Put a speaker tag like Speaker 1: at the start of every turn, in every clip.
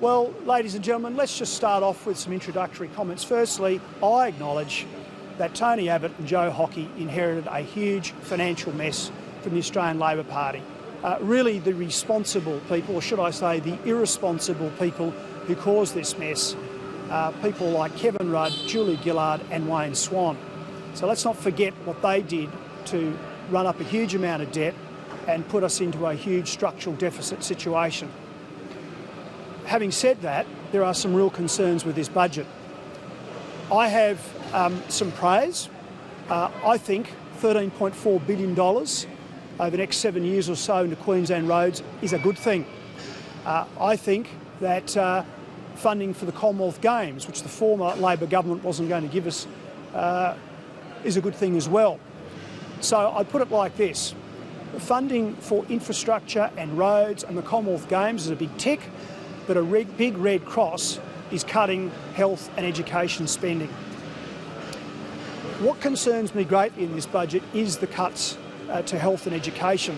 Speaker 1: Well, ladies and gentlemen, let's just start off with some introductory comments. Firstly, I acknowledge that Tony Abbott and Joe Hockey inherited a huge financial mess from the Australian Labor Party. Really the responsible people, or should I say the irresponsible people who caused this mess, people like Kevin Rudd, Julie Gillard and Wayne Swan. So let's not forget what they did to run up a huge amount of debt and put us into a huge structural deficit situation. Having said that, there are some real concerns with this budget. I have some praise. I think $13.4 billion over the next 7 years or so into Queensland roads is a good thing. I think that funding for the Commonwealth Games, which the former Labor government wasn't going to give us, is a good thing as well. So I put it like this. Funding for infrastructure and roads and the Commonwealth Games is a big tick, but a big red cross is cutting health and education spending. What concerns me greatly in this budget is the cuts to health and education.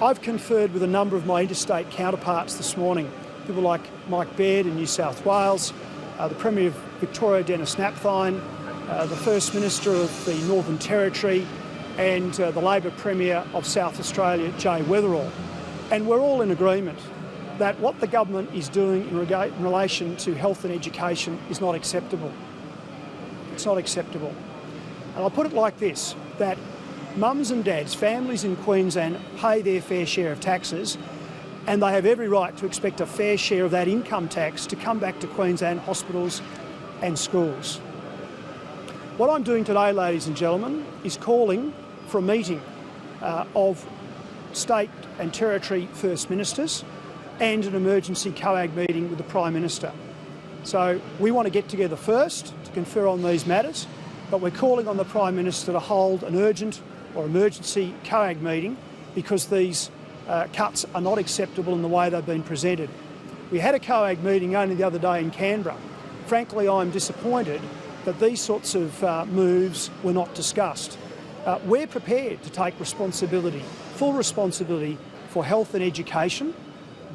Speaker 1: I've conferred with a number of my interstate counterparts this morning, people like Mike Baird in New South Wales, the Premier of Victoria, Dennis Napthine, the First Minister of the Northern Territory, and the Labor Premier of South Australia, Jay Weatherill. And we're all in agreement that what the government is doing in relation to health and education is not acceptable. It's not acceptable. And I'll put it like this, that mums and dads, families in Queensland pay their fair share of taxes, and they have every right to expect a fair share of that income tax to come back to Queensland hospitals and schools. What I'm doing today, ladies and gentlemen, is calling for a meeting of state and territory First Ministers and an emergency COAG meeting with the Prime Minister. So we want to get together first to confer on these matters, but we're calling on the Prime Minister to hold an urgent or emergency COAG meeting because these cuts are not acceptable in the way they've been presented. We had a COAG meeting only the other day in Canberra. Frankly, I'm disappointed that these sorts of moves were not discussed. We're prepared to take responsibility, full responsibility for health and education,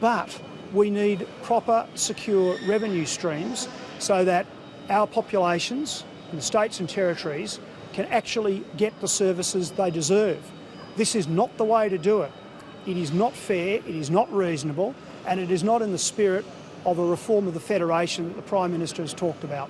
Speaker 1: but we need proper, secure revenue streams so that our populations in the states and territories can actually get the services they deserve. This is not the way to do it. It is not fair, it is not reasonable, and it is not in the spirit of a reform of the Federation that the Prime Minister has talked about.